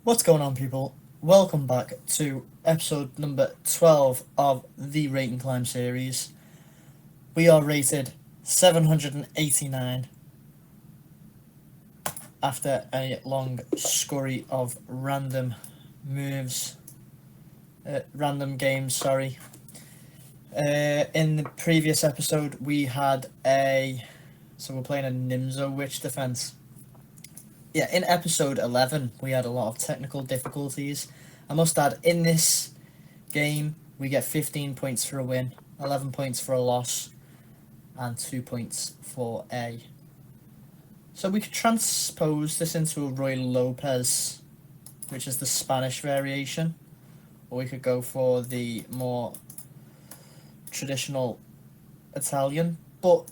What's going on, people? Welcome back to episode number 12 of the Rate and Climb series. We are rated 789 after a long scurry of random moves, random games, sorry. In the previous episode, we had so we're playing a Nimzo Witch defense. Yeah, in episode 11, we had a lot of technical difficulties. I must add, in this game, we get 15 points for a win, 11 points for a loss, and 2 points for a. So we could transpose this into a Roy Lopez, which is the Spanish variation, or we could go for the more traditional Italian, but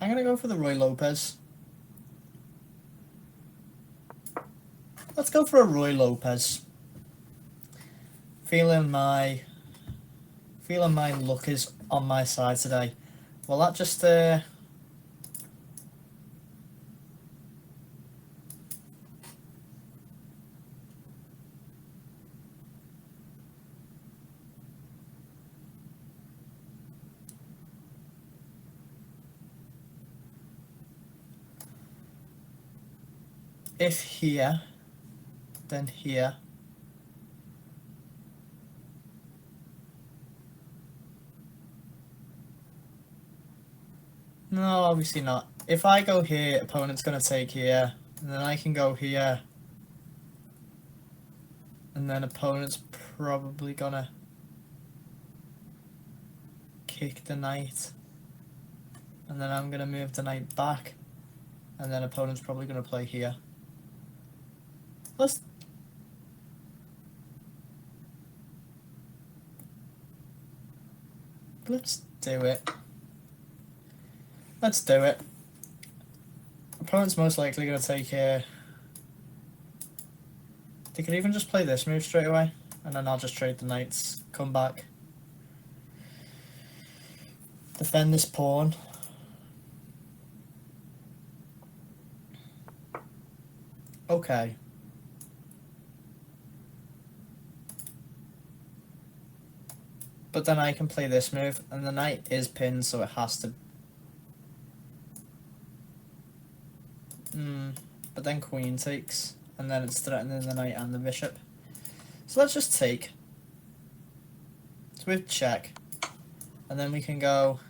I'm going to go for the Roy Lopez. Let's go for a Roy Lopez. Feeling my luck is on my side today. Well, that just if here, then here. No, obviously not. If I go here, opponent's going to take here, and then I can go here, and then opponent's probably going to kick the knight, and then I'm going to move the knight back, and then opponent's probably going to play here. Let's do it. Let's do it. Opponent's most likely going to take here. They could even just play this move straight away, and then I'll just trade the knights, come back, defend this pawn. Okay. But then I can play this move, and the knight is pinned, so it has to. But then queen takes, and then it's threatening the knight and the bishop. So let's just take. So we check, and then we can go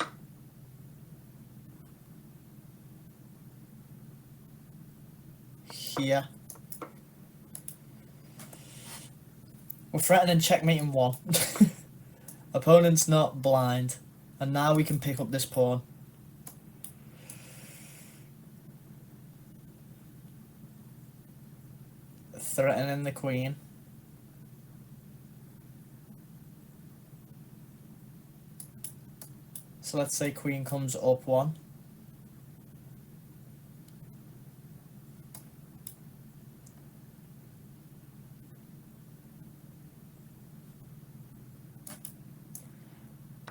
here. We're threatening checkmating one. Opponent's not blind, and now we can pick up this pawn. Threatening the queen. So let's say queen comes up one.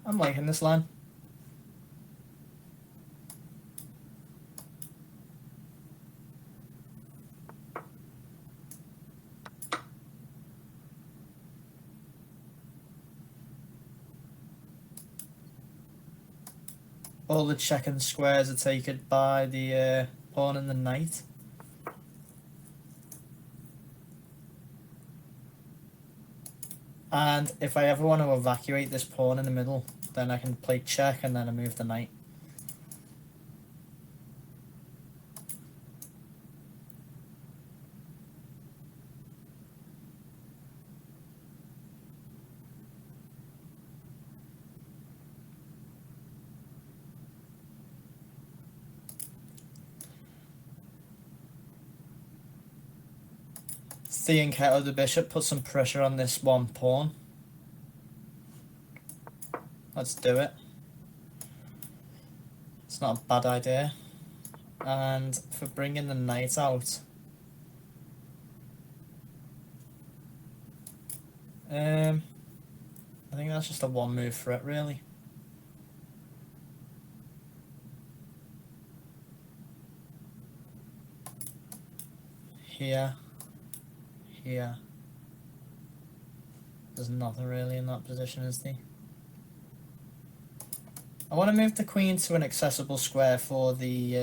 I'm liking this line. All the checking squares are taken by the pawn and the knight. And if I ever want to evacuate this pawn in the middle, then I can play check and then I move the knight. Theon the bishop, put some pressure on this one pawn. Let's do it. It's not a bad idea. And for bringing the knight out, I think that's just a one move threat, really. Here. here. There's nothing really in that position, is there? I want to move the queen to an accessible square for the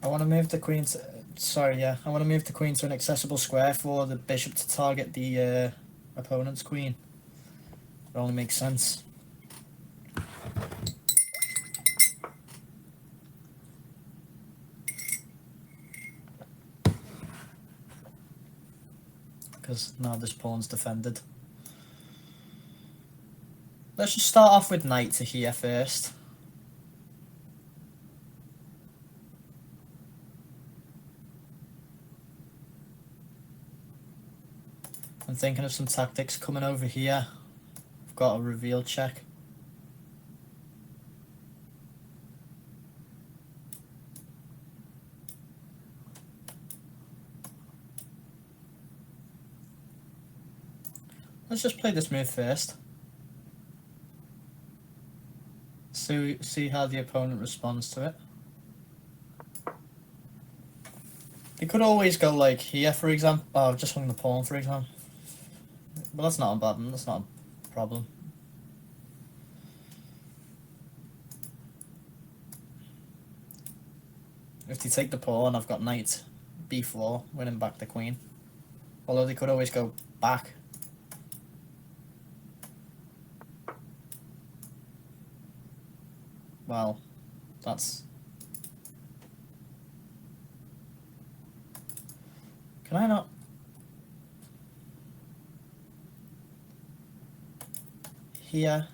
I want to move the queen to, I want to move the queen to an accessible square for the bishop to target the opponent's queen. It only makes sense. Because now this pawn's defended. Let's just start off with knight to here first. I'm thinking of some tactics coming over here. I've got a reveal check. Let's just play this move first. See how the opponent responds to it. They could always go like here, for example. Oh, I've just hung the pawn, for example. But that's not a bad one. That's not a problem. If they take the pawn, I've got knight b4, winning back the queen. Although they could always go back. Well, that's... Can I not? Here.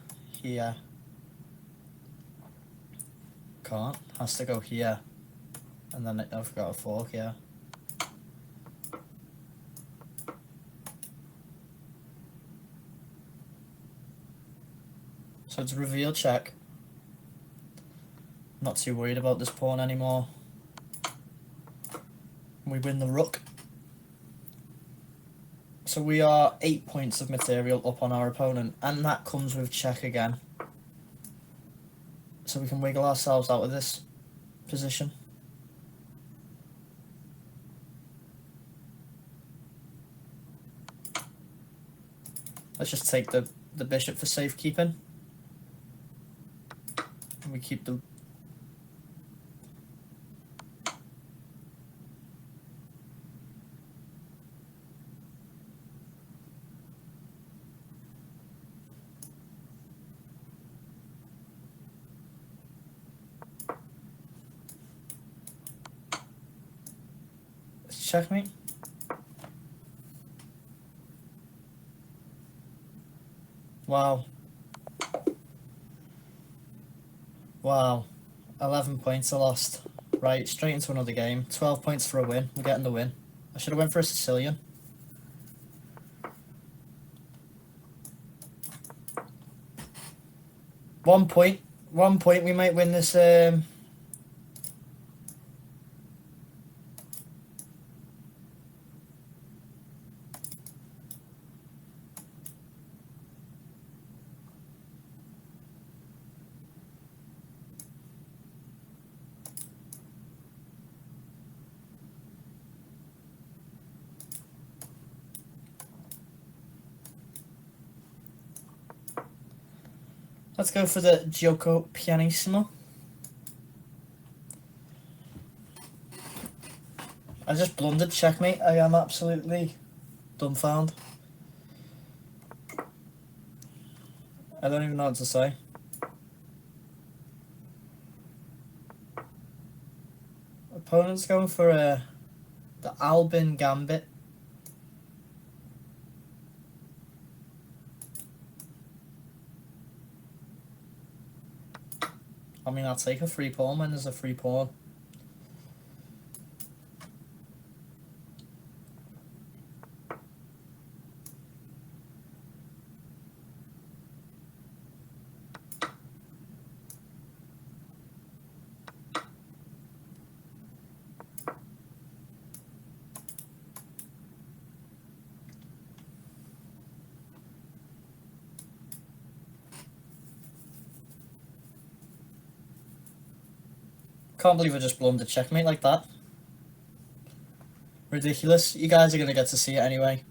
Can't. Has to go here. And then I've got a fork here. So it's a reveal check. Not too worried about this pawn anymore. We win the rook. So we are 8 points of material up on our opponent, and that comes with check again. So we can wiggle ourselves out of this position. Let's just take the bishop for safekeeping. And we keep the... Checkmate. Wow. 11 points I lost. Right, straight into another game. 12 points for a win. We're getting the win. I should have went for a Sicilian. One point. We might win this. Let's go for the Gioco Pianissimo. I just blundered, checkmate. I am absolutely dumbfounded. I don't even know what to say. Opponent's going for the Albin Gambit. I mean, I'll take a free pawn when there's a free pawn. Can't believe I just blundered checkmate like that. Ridiculous. You guys are going to get to see it anyway.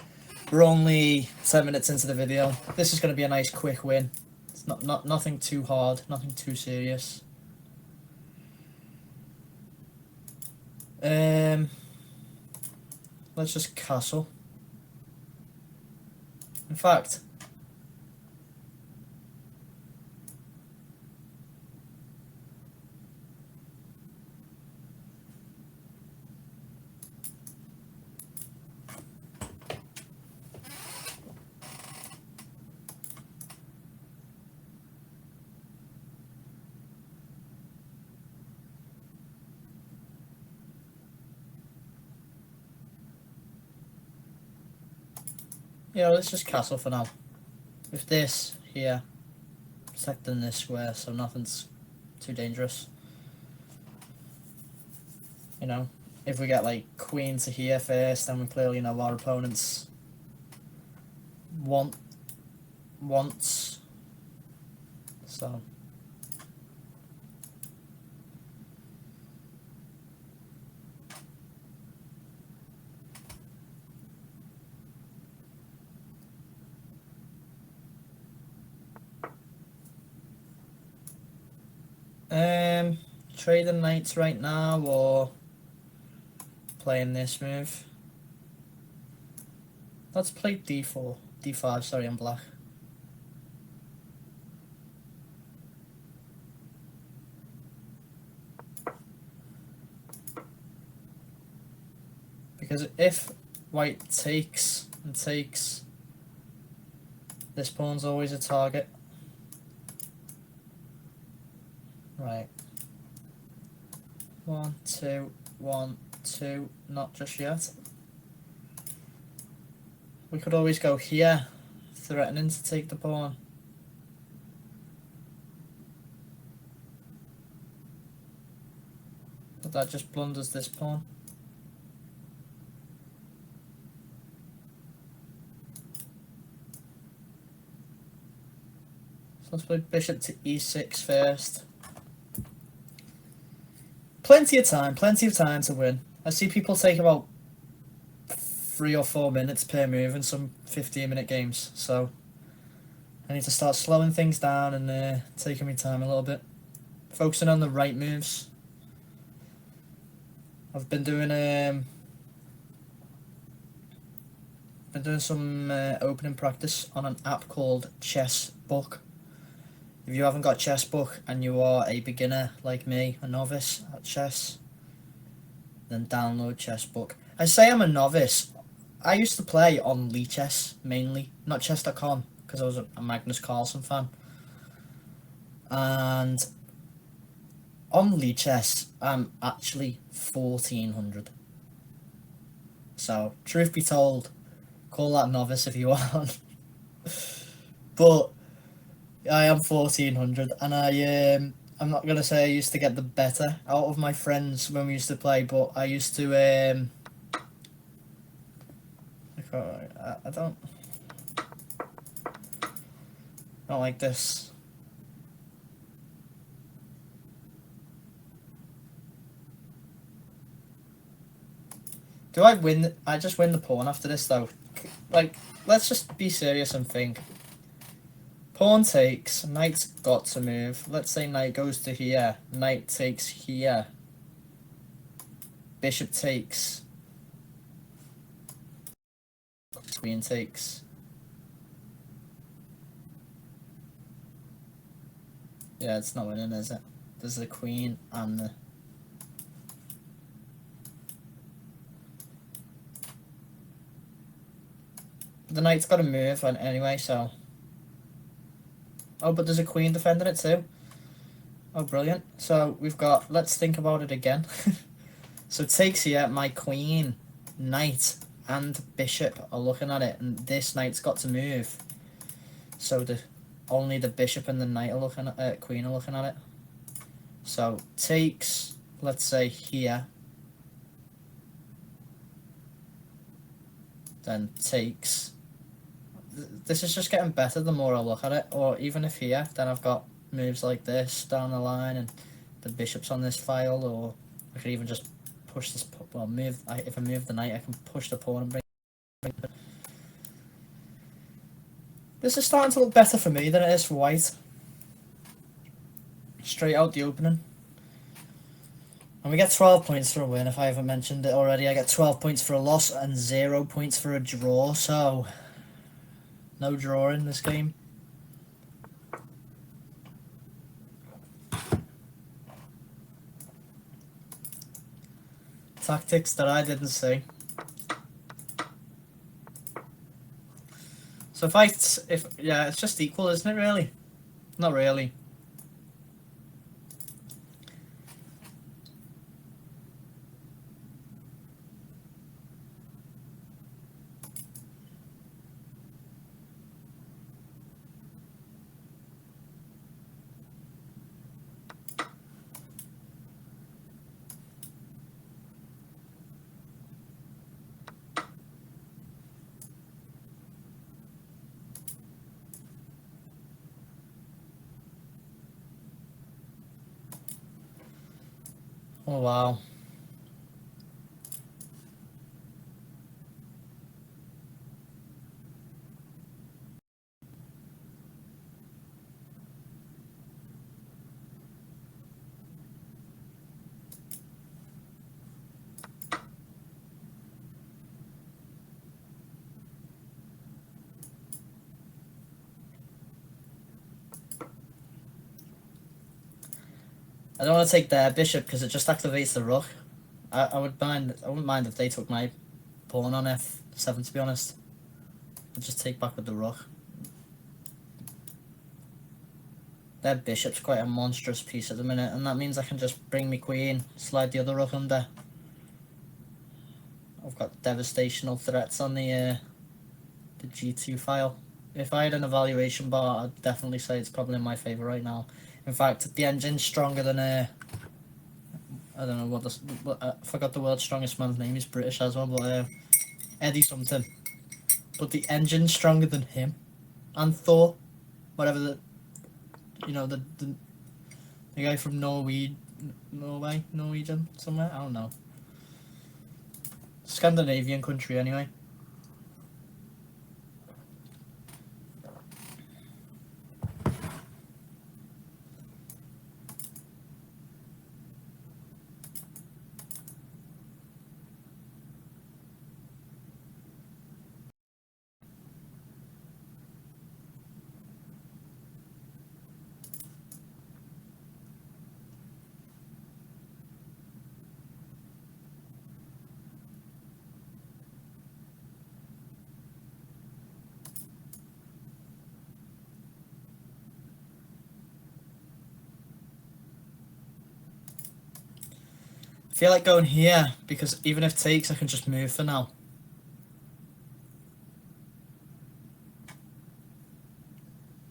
We're only 10 minutes into the video. This is going to be a nice quick win. It's nothing too hard, nothing too serious. Let's just castle. In fact, yeah, let's just castle for now. With this here, protecting this square so nothing's too dangerous. You know, if we get like queen to here first, then we clearly know our opponents wants. So trading knights right now or playing this move. Let's play d4, d5, sorry, I'm black. Because if white takes and takes, this pawn's always a target. Right. 1, 2, 1, 2, not just yet. We could always go here, threatening to take the pawn. But that just blunders this pawn. So let's play bishop to e6 first. Plenty of time to win. I see people take about 3 or 4 minutes per move in some 15-minute games, so I need to start slowing things down and taking my time a little bit, focusing on the right moves. I've been doing some opening practice on an app called Chess Book. If you haven't got Chess Book and you are a beginner like me, a novice at chess, then download Chess Book. I say I'm a novice. I used to play on Chess mainly, not chess.com, because I was a Magnus Carlsen fan. And on Chess, I'm actually 1400. So, truth be told, call that novice if you want. But I am 1400, and I'm not gonna say I used to get the better out of my friends when we used to play, but I used to I don't like this. Do I win? I just win the pawn after this though. Like, let's just be serious and think. Pawn takes, knight's got to move. Let's say knight goes to here, knight takes here. Bishop takes. Queen takes. Yeah, it's not winning, is it? There's the queen and the... The knight's got to move anyway, so... Oh, but there's a queen defending it too. Oh, brilliant. So we've got... Let's think about it again. So takes here, my queen, knight, and bishop are looking at it, and this knight's got to move. So only the bishop and the knight are looking at queen are looking at it. So takes, let's say here, then takes. This is just getting better the more I look at it. Or even if here, then I've got moves like this down the line, and the bishops on this file, or I could even just push this. Well, if I move the knight, I can push the pawn and bring. This is starting to look better for me than it is for white. Straight out the opening. And we get 12 points for a win, if I haven't mentioned it already. I get 12 points for a loss and 0 points for a draw, so no draw in this game. Tactics that I didn't see. So yeah, it's just equal, isn't it, really? Not really. Oh, wow. I don't want to take their bishop because it just activates the rook. I wouldn't mind if they took my pawn on f7, to be honest. I'd just take back with the rook. Their bishop's quite a monstrous piece at the minute, and that means I can just bring my queen, slide the other rook under. I've got devastational threats on the G2 file. If I had an evaluation bar, I'd definitely say it's probably in my favour right now. In fact, the engine's stronger than I don't know what I forgot the world's strongest man's name. He's British as well, but Eddie something. But the engine's stronger than him and Thor, whatever the guy from Norway, Norwegian somewhere. I don't know. Scandinavian country anyway. I feel like going here because even if takes, I can just move for now.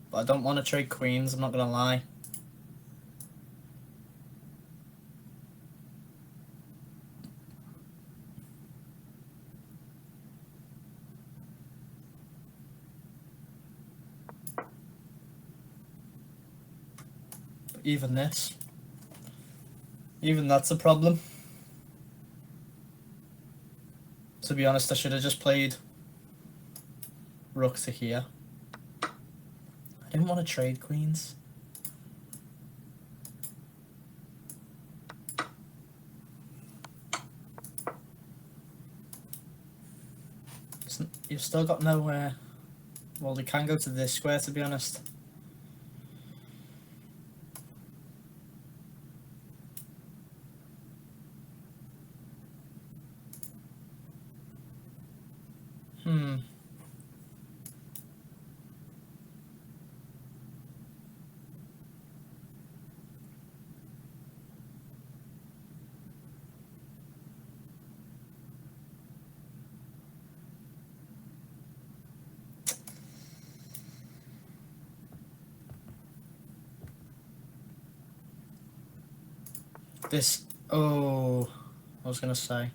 But I don't want to trade queens, I'm not going to lie. But even that's a problem. To be honest, I should have just played rook to here. I didn't want to trade queens. You've still got nowhere. Well, they can go to this square, to be honest. Oh, I was going to say.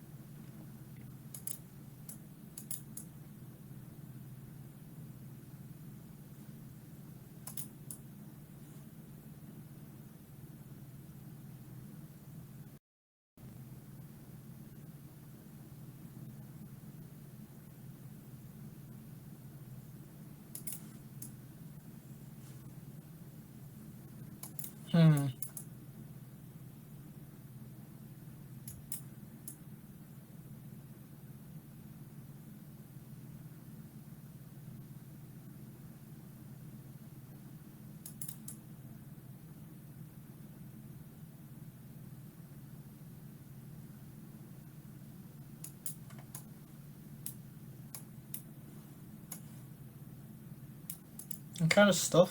I'm kind of stuck.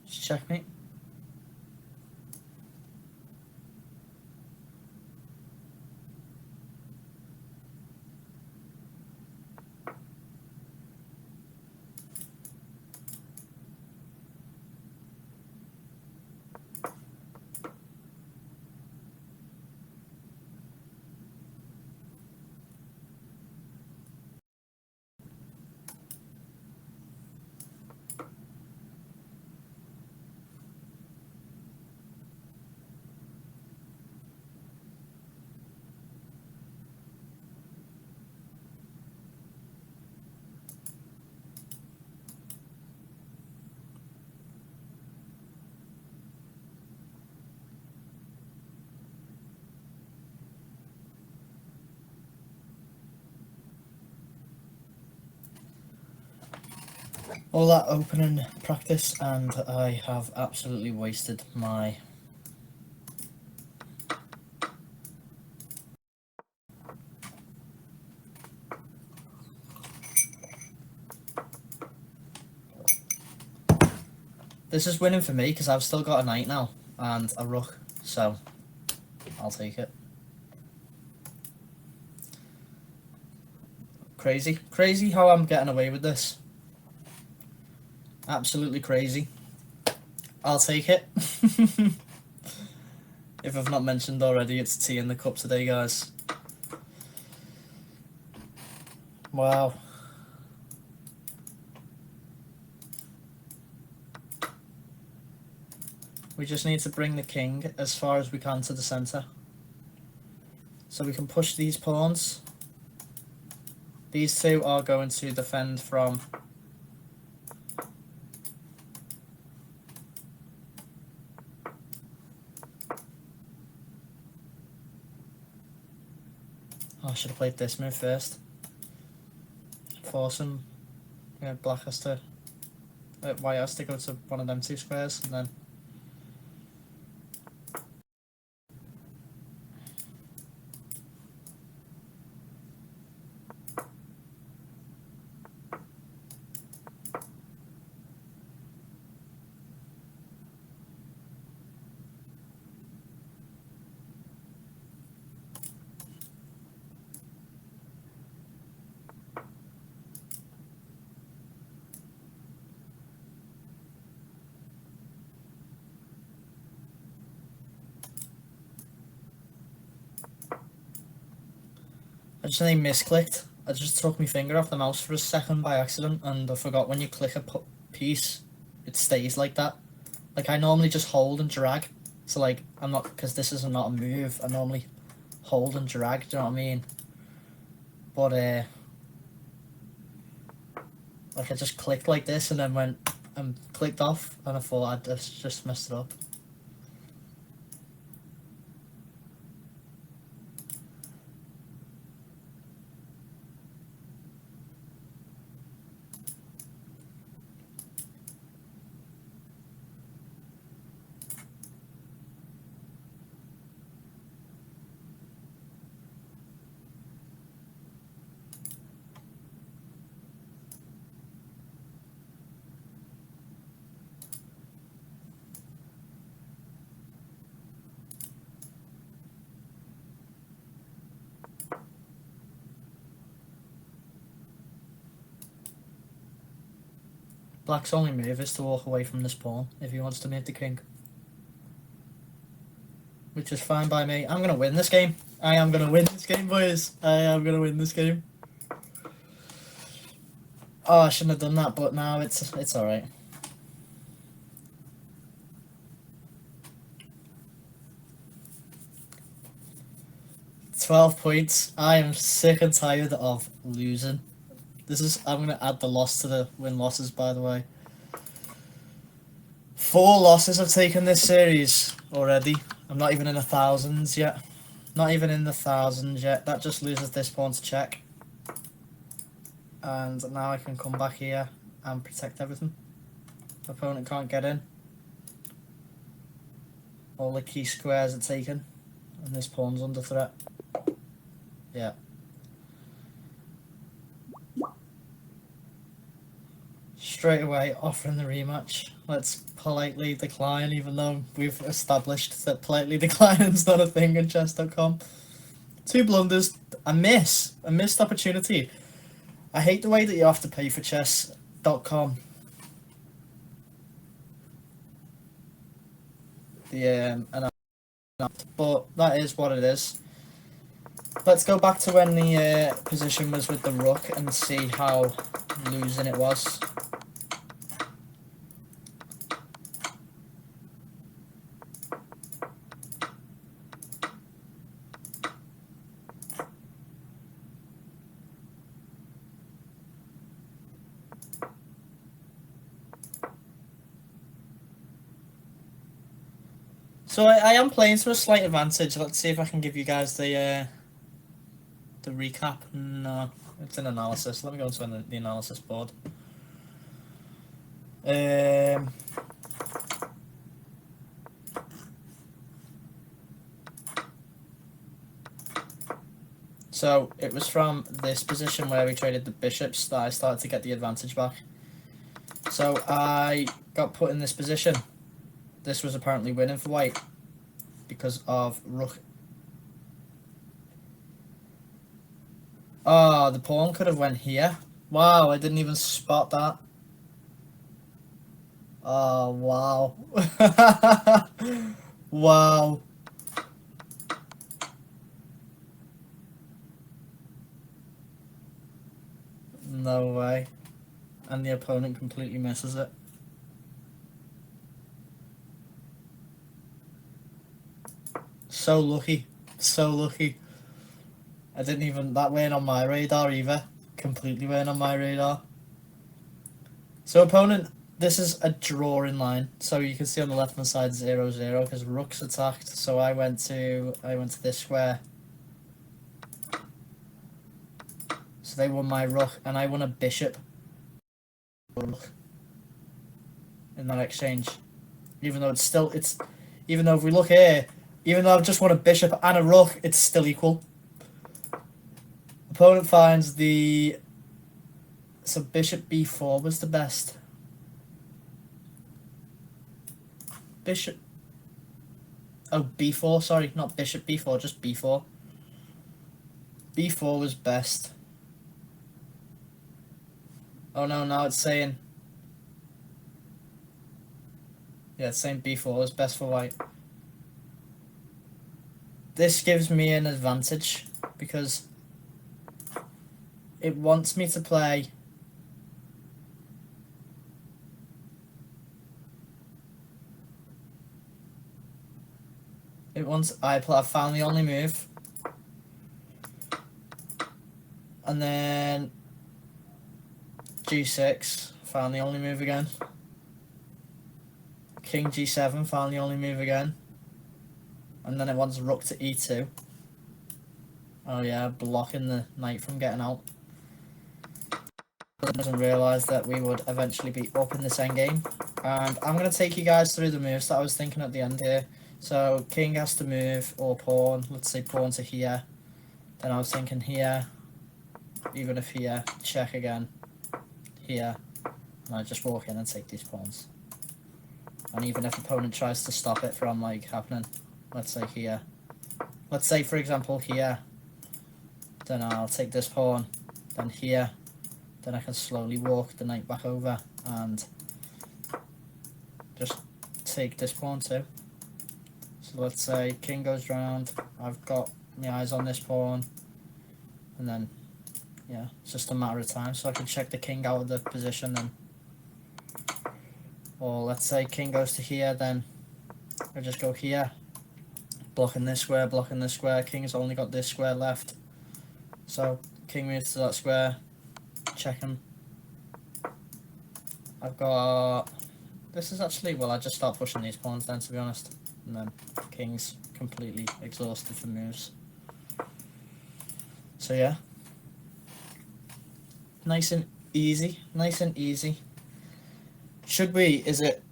Just checkmate. All that opening practice, and I have absolutely wasted my This is winning for me because I've still got a knight now and a rook, so I'll take it. Crazy how I'm getting away with this. Absolutely crazy. I'll take it. If I've not mentioned already, it's tea in the cup today, guys. Wow. We just need to bring the king as far as we can to the centre, so we can push these pawns. These two are going to defend from I should have played this move first. Force him. Yeah, black has to white has to go to one of them two squares, and then I just think misclicked. I just took my finger off the mouse for a second by accident, and I forgot when you click a piece, it stays like that. Like, I normally just hold and drag. So, like, I'm not, because this is not a move, I normally hold and drag, do you know what I mean? But, like, I just clicked like this and then went and clicked off, and I thought I'd just messed it up. Black's only move is to walk away from this pawn if he wants to move the king, which is fine by me. I'm going to win this game. I am going to win this game, boys. I am going to win this game. Oh, I shouldn't have done that, but now it's alright. $12 points. I am sick and tired of losing. I'm going to add the loss to the win-losses, by the way. 4 losses I've taken this series already. I'm not even in the thousands yet. Not even in the thousands yet. That just loses this pawn to check. And now I can come back here and protect everything. The opponent can't get in. All the key squares are taken. And this pawn's under threat. Yeah. Straight away offering the rematch. Let's politely decline, even though we've established that politely declining is not a thing in chess.com. 2 blunders. A missed opportunity. I hate the way that you have to pay for chess.com. But that is what it is. Let's go back to when the position was with the rook and see how losing it was. So I am playing to a slight advantage. Let's see if I can give you guys the recap. No, it's an analysis. Let me go into the analysis board. So it was from this position where we traded the bishops that I started to get the advantage back. So I got put in this position. This was apparently winning for white because of rook. Oh, the pawn could have went here. Wow, I didn't even spot that. Oh, wow. Wow. No way. And the opponent completely misses it. So lucky. So lucky. I didn't even... That weren't on my radar either. Completely weren't on my radar. So opponent... This is a drawing line. So you can see on the left hand side 0-0 because rook's attacked. So I went to this square. So they won my rook and I won a bishop in that exchange. Even though even though if we look here, even though I've just won a bishop and a rook, it's still equal. Opponent finds so bishop b4 was the best. Bishop. Oh, b4, sorry, not bishop b4, just b4. b4 was best. Oh no, now it's saying... Yeah, it's saying b4 is best for white. This gives me an advantage because it wants me to play... I found the only move. And then g6, found the only move again. King g7, found the only move again. And then it wants rook to e2. Oh yeah, blocking the knight from getting out. Doesn't realise that we would eventually be up in this endgame. And I'm going to take you guys through the moves that I was thinking at the end here. So king has to move, or pawn, let's say pawn to here. Then I was thinking here, even if here, check again, here. And I just walk in and take these pawns. And even if opponent tries to stop it from like happening, let's say here. Let's say for example here, then I'll take this pawn, then here, then I can slowly walk the knight back over and just take this pawn too. So let's say king goes round, I've got my eyes on this pawn, and then yeah, it's just a matter of time. So I can check the king out of the position, then, or let's say king goes to here, then I just go here, blocking this square, blocking this square. King's only got this square left, so king moves to that square, check him. I've got, this is actually, well, I just start pushing these pawns then, to be honest, and then king's completely exhausted for moves. So yeah, nice and easy, nice and easy. Should we, is it,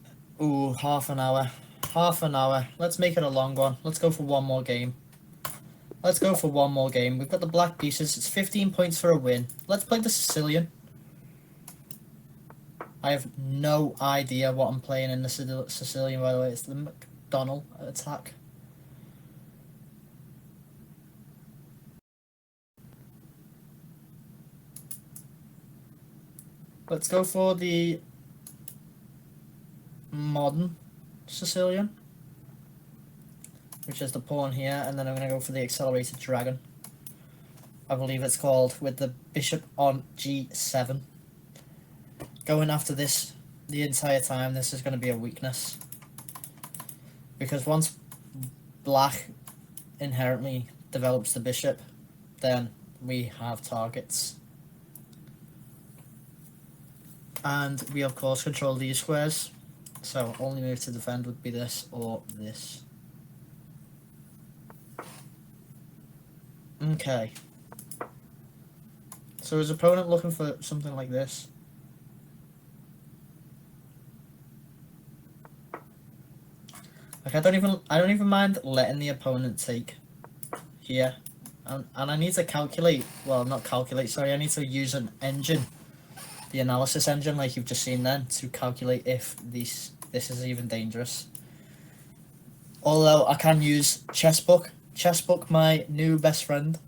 ooh, half an hour, let's make it a long one. Let's go for one more game. Let's go for one more game. We've got the black pieces, it's 15 points for a win. Let's play the Sicilian. I have no idea what I'm playing in the Sicilian, by the way. It's the McDonald attack. Let's go for the modern Sicilian, which is the pawn here, and then I'm going to go for the Accelerated Dragon. I believe it's called, with the bishop on g7. Going after this the entire time, this is going to be a weakness. Because once black inherently develops the bishop, then we have targets. And we of course control these squares, so only move to defend would be this or this. Okay. So his opponent looking for something like this. Like I don't even mind letting the opponent take here. And I need to calculate, well not calculate, sorry, I need to use an engine. The analysis engine, like you've just seen then, to calculate if this is even dangerous. Although I can use Chessbook. Chessbook, my new best friend.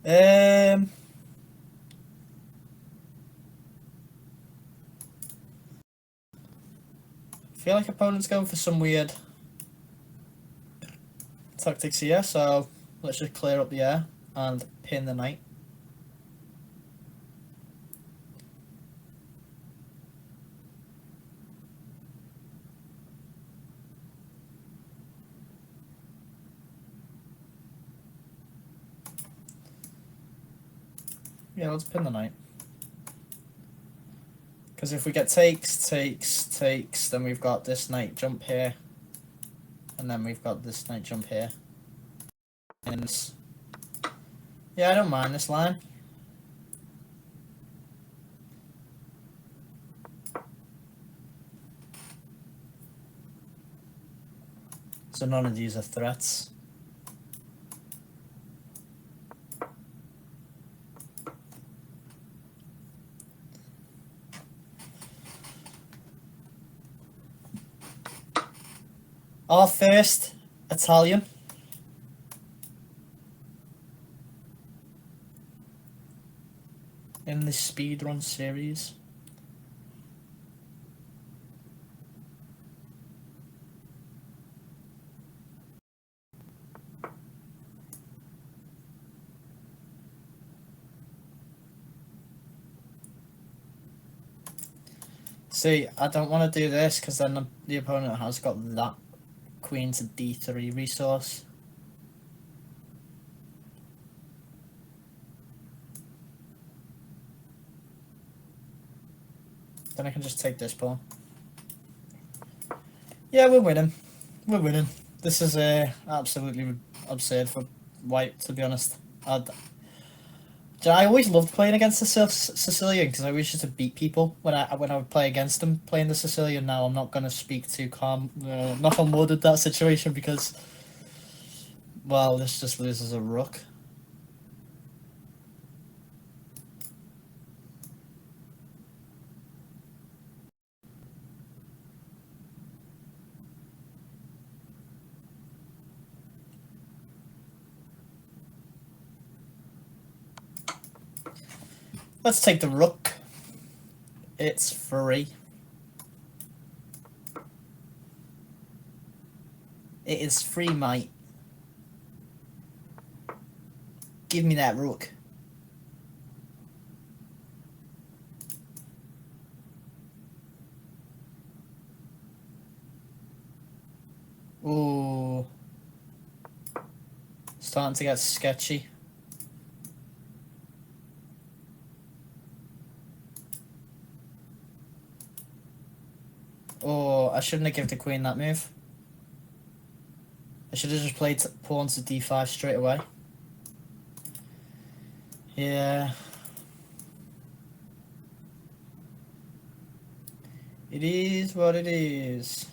I feel like opponent's going for some weird tactics here, so let's just clear up the air and pin the knight. Yeah, let's pin the knight. Because if we get takes, then we've got this knight jump here. And then we've got this knight jump here. And yeah, I don't mind this line. So none of these are threats. Our first Italian. In the speedrun series. See, I don't want to do this because then the opponent has got that queen to d3 resource. Then I can just take this pawn. Yeah, we're winning. We're winning. This is absolutely absurd for white, to be honest. I always loved playing against the Sicilian because I always used to beat people when I would play against them playing the Sicilian. Now I'm not going to speak too calm, knock on wood at that situation because, well, this just loses a rook. Let's take the rook. It's free. It is free, mate. Give me that rook. Ooh. Starting to get sketchy. Oh, I shouldn't have given the queen that move. I should have just played pawn to d5 straight away. Yeah. It is what it is.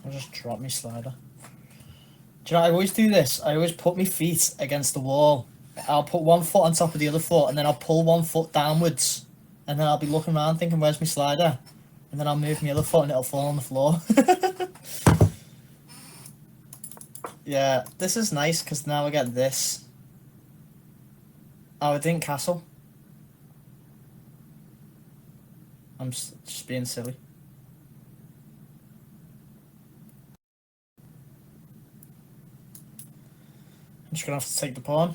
I'll just drop my slider. Do you know, I always do this. I always put my feet against the wall. I'll put one foot on top of the other foot, and then I'll pull one foot downwards. And then I'll be looking around thinking, where's my slider? And then I'll move my other foot and it'll fall on the floor. Yeah, this is nice because now I get this. Oh, I didn't castle. I'm just being silly. I'm just going to have to take the pawn.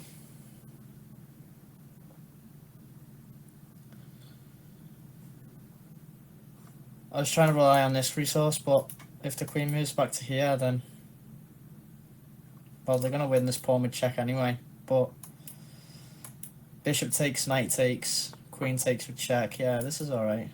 I was trying to rely on this resource, but if the queen moves back to here, then... Well, they're going to win this pawn with check anyway, but... Bishop takes, knight takes, queen takes with check. Yeah, this is alright.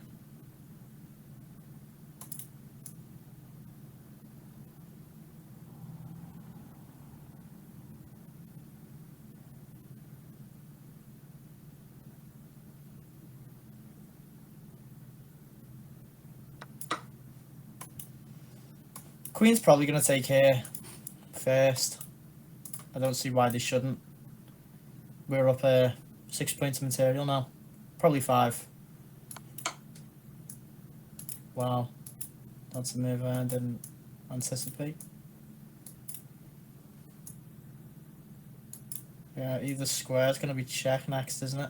Queen's probably going to take here first. I don't see why they shouldn't. We're up 6 points of material now. Probably 5. Wow. That's a move I didn't anticipate. Yeah, either square is going to be check next, isn't it?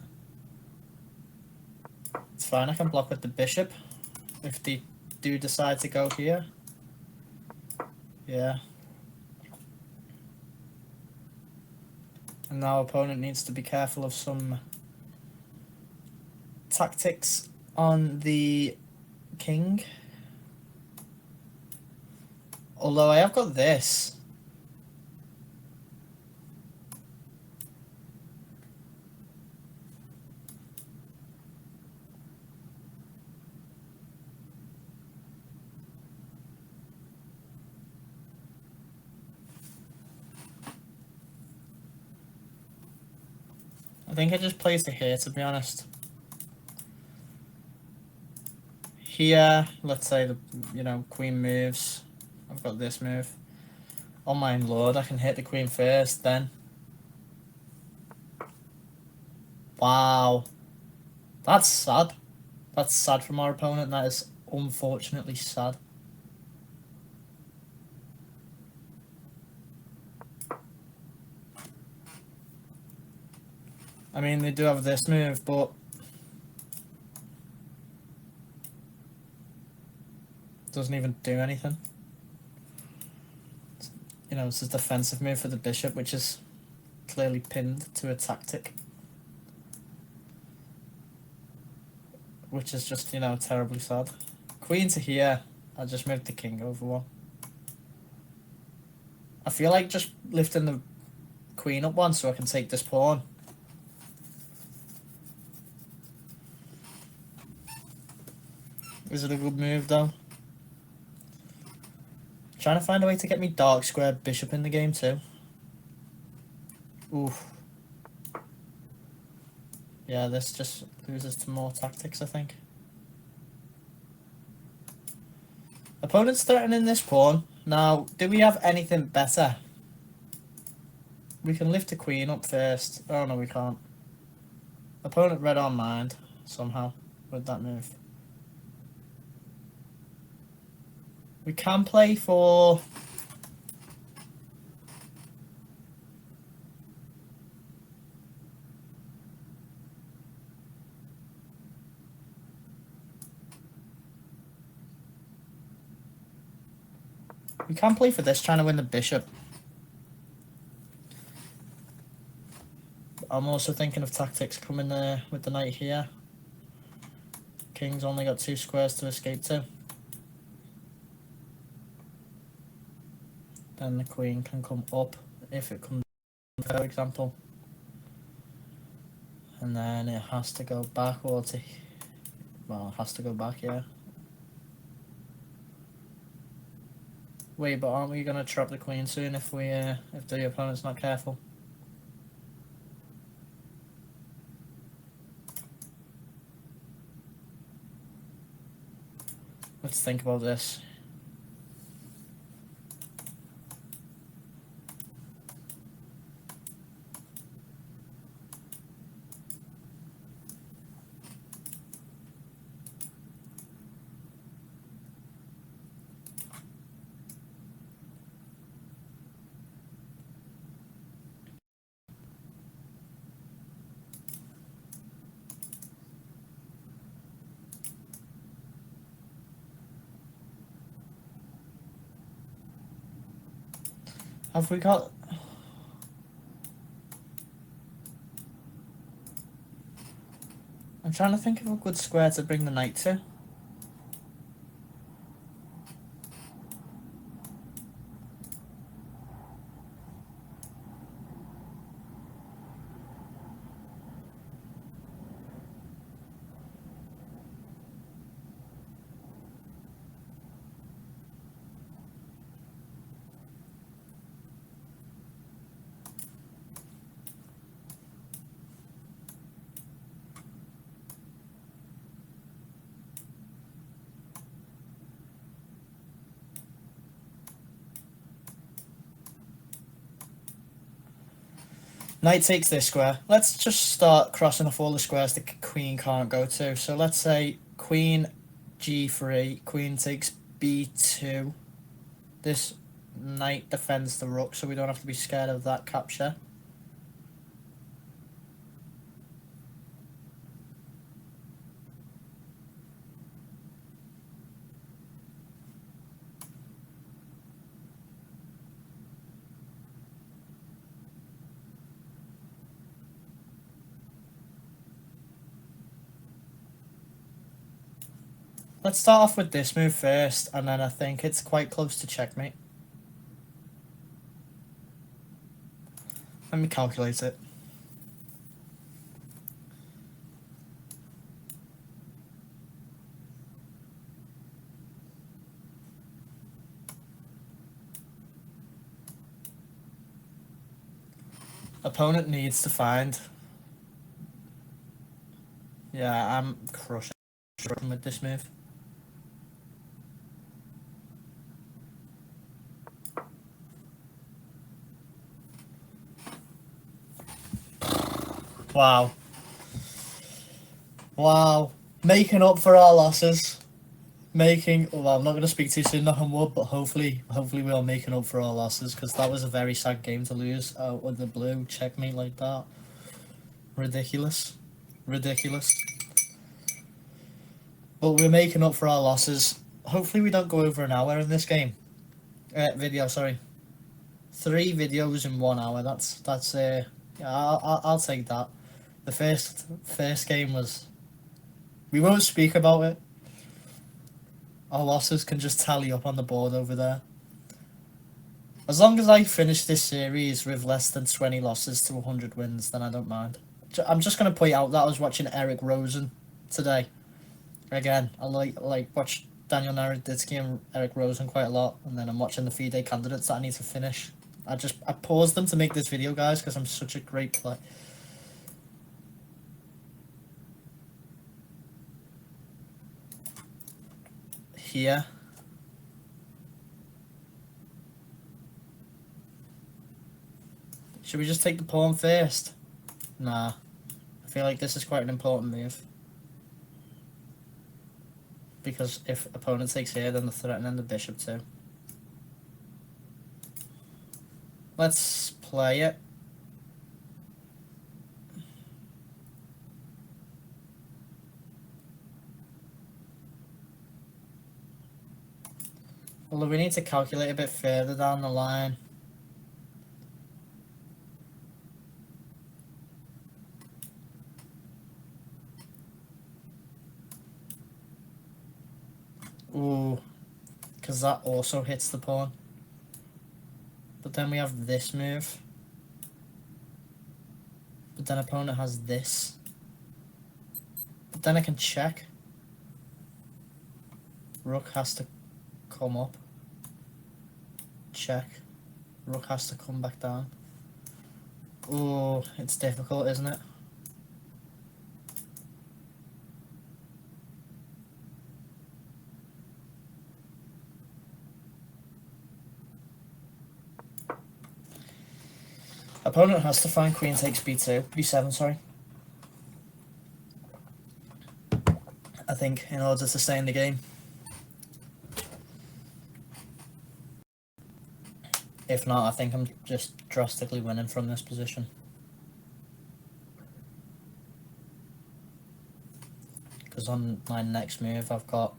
It's fine, I can block with the bishop if they do decide to go here. Yeah. And now opponent needs to be careful of some tactics on the king. Although I have got this. I think I just plays to here, to be honest. Here, let's say the queen moves. I've got this move. Oh my lord, I can hit the queen first, then. Wow. That's sad. That's sad from our opponent. That is unfortunately sad. I mean, they do have this move, but doesn't even do anything. It's a defensive move for the bishop, which is clearly pinned to a tactic. Which is just, terribly sad. Queen to here. I just moved the king over one. I feel like just lifting the queen up one so I can take this pawn Is it a good move though? Trying to find a way to get me dark square bishop in the game too. Oof. Yeah, this just loses to more tactics, I think. Opponent's threatening this pawn. Now, do we have anything better? We can lift the queen up first. Oh no, we can't. Opponent read our mind somehow with that move. We can play for... We can play for this, trying to win the bishop. I'm also thinking of tactics coming there with the knight here. King's only got 2 squares to escape to. Then the queen can come up if it comes, for example. And then it has to go back or to... Well, it has to go back, yeah. Wait, but aren't we going to trap the queen soon if we if the opponent's not careful? Let's think about this. Have we got... I'm trying to think of a good square to bring the knight to. Knight takes this square. Let's just start crossing off all the squares the queen can't go to. So let's say queen g3, queen takes b2. This knight defends the rook, so we don't have to be scared of that capture. Let's start off with this move first, and then I think it's quite close to checkmate. Let me calculate it. Opponent needs to find. Yeah, I'm crushing with this move. Wow. Wow. Making up for our losses. Well, I'm not going to speak too soon, knock on wood, but hopefully we are making up for our losses, because that was a very sad game to lose out with the blue checkmate like that. Ridiculous. Ridiculous. But we're making up for our losses. Hopefully we don't go over an hour in this game. Video, sorry. 3 videos in 1 hour. That's yeah, I'll take that. The first game was... We won't speak about it. Our losses can just tally up on the board over there. As long as I finish this series with less than 20 losses to 100 wins, then I don't mind. I'm just going to point out that I was watching Eric Rosen today. Again, I like watch Daniel Naroditsky and Eric Rosen quite a lot, and then I'm watching the FIDE candidates that I need to finish. I paused them to make this video, guys, because I'm such a great player. Here. Should we just take the pawn first? Nah. I feel like this is quite an important move. Because if opponent takes here, then they're threatening the bishop too. Let's play it. Although we need to calculate a bit further down the line. Ooh, because that also hits the pawn. But then we have this move. But then opponent has this. But then I can check. Rook has to come up. Check. Rook has to come back down. Ooh, it's difficult, isn't it? Opponent has to find queen takes b2, b7, sorry. I think, in order to stay in the game. If not, I think I'm just drastically winning from this position. Because on my next move, I've got...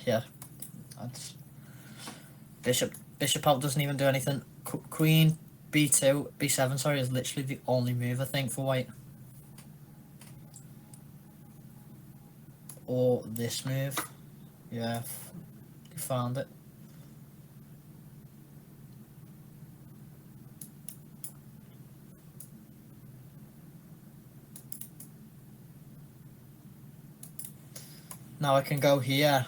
Yeah. That's... Bishop out doesn't even do anything. Queen, b2, b7, sorry, is literally the only move, I think, for white. Or this move. Yeah, you found it. Now I can go here.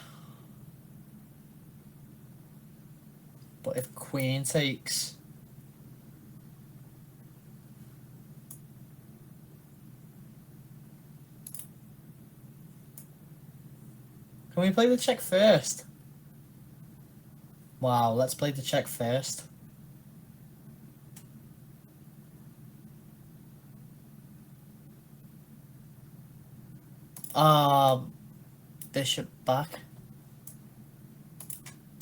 But if queen takes... Can we play the check first? Wow, let's play the check first. Bishop back.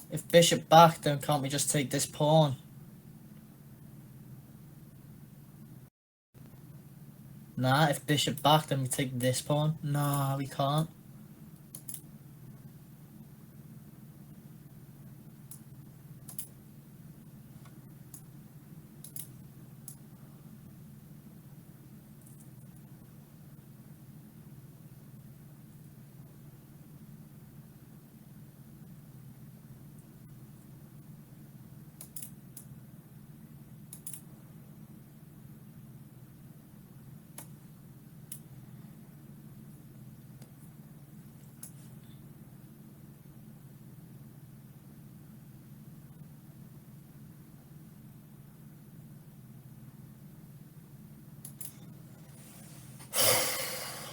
If bishop back, then can't we just take this pawn? Nah, if bishop back, then we take this pawn. Nah, we can't.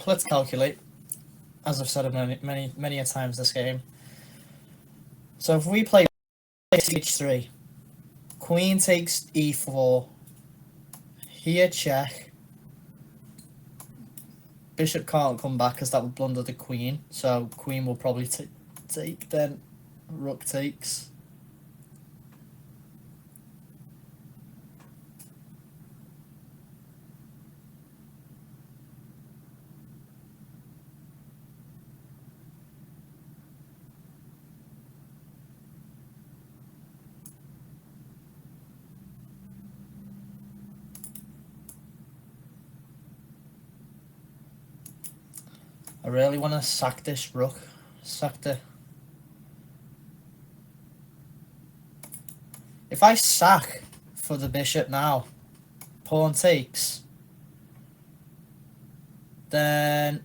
Let's calculate. As I've said many a times this game. So if we play h3, queen takes e4, here check, bishop can't come back because that would blunder the queen, so queen will probably take, then rook takes. I really want to sack this rook. Sack the... If I sack for the bishop now, pawn takes, then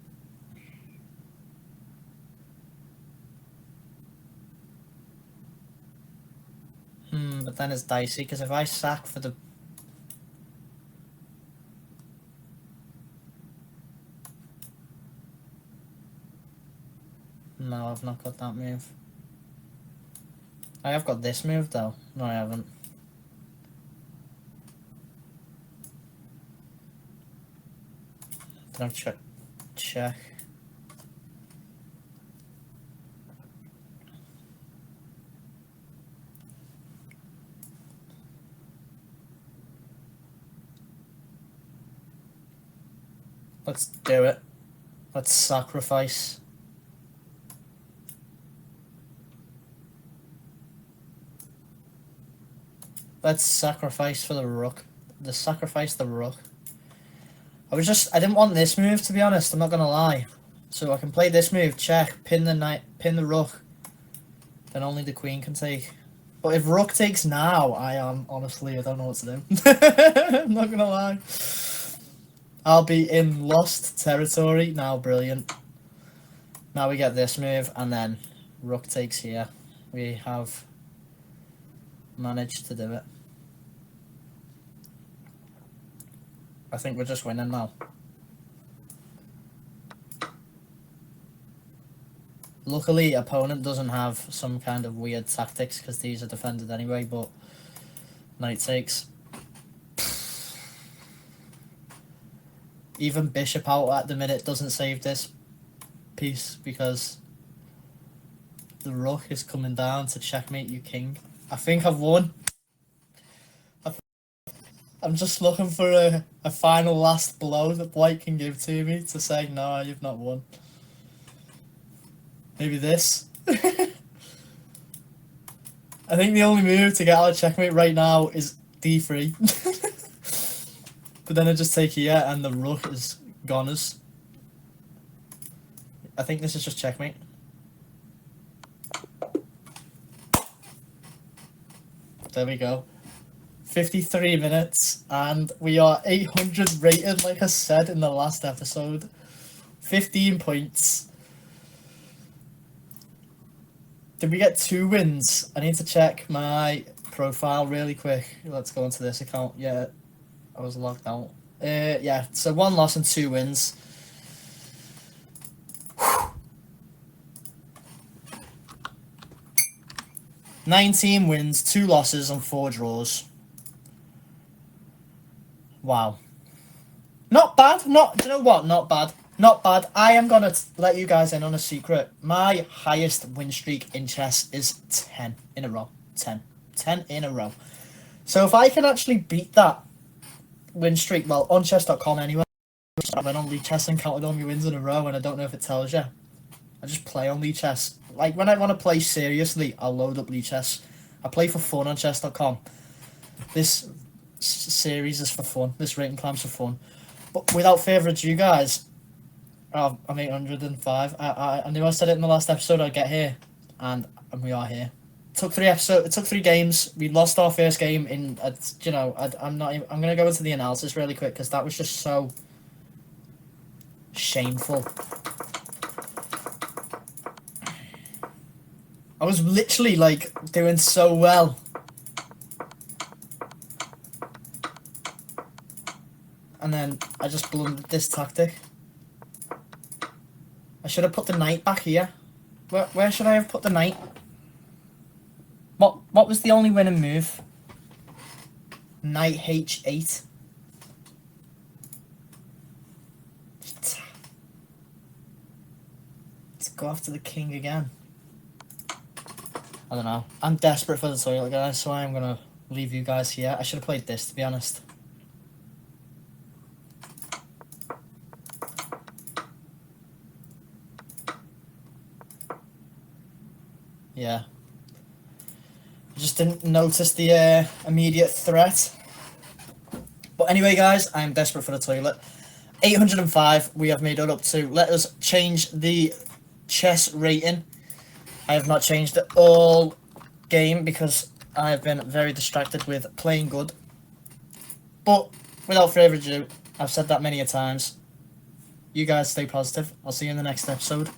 but then it's dicey, because if I sack for the... No, I've not got that move. I have got this move though. No, I haven't. Then I've check. Let's do it. Let's sacrifice. Let's sacrifice for the rook. Sacrifice the rook. I didn't want this move, to be honest, I'm not gonna lie. So I can play this move, check, pin the knight, pin the rook. Then only the queen can take. But if rook takes now, honestly, I don't know what to do. I'm not gonna lie. I'll be in lost territory. Now, brilliant. Now we get this move, and then rook takes here. We have managed to do it. I think we're just winning now. Luckily, opponent doesn't have some kind of weird tactics, because these are defended anyway, but knight takes. Even bishop out at the minute doesn't save this piece, because the rook is coming down to checkmate you king. I think I've won. I'm just looking for a final last blow that white can give to me to say, no, you've not won. Maybe this. I think the only move to get out of checkmate right now is d3. But then I just take here and the rook is goners. I think this is just checkmate. There we go. 53 minutes and we are 800 rated, like I said in the last episode. 15 points. Did we get 2 wins? I need to check my profile really quick. Let's go into this account. Yeah, I was logged out. Yeah, so 1 loss and 2 wins. 19 wins, 2 losses and 4 draws. Wow. Not bad. Do you know what? Not bad. Not bad. I am going to let you guys in on a secret. My highest win streak in chess is 10 in a row. 10. 10 in a row. So if I can actually beat that win streak, well, on chess.com anyway, I went on League Chess and counted all my wins in a row, and I don't know if it tells you. I just play on League Chess. Like, when I want to play seriously, I'll load up League Chess. I play for fun on chess.com. This series is for fun. This rating climb's for fun. But without further ado, guys, I'm 805. I knew I said it in the last episode I'd get here, and we are here. It took 3 games. We lost our first game in. You know, I'm gonna go into the analysis really quick because that was just so shameful. I was literally like doing so well. And then I just blundered this tactic. I should have put the knight back here. Where should I have put the knight? What was the only winning move? Knight h8. Let's go after the king again. I don't know. I'm desperate for the toilet, guys, so I'm gonna leave you guys here. I should have played this, to be honest. Yeah. I just didn't notice the immediate threat. But anyway, guys, I'm desperate for the toilet. 805 we have made it up to. Let us change the chess rating. I have not changed it all game because I have been very distracted with playing good. But without further ado, I've said that many a times. You guys stay positive. I'll see you in the next episode.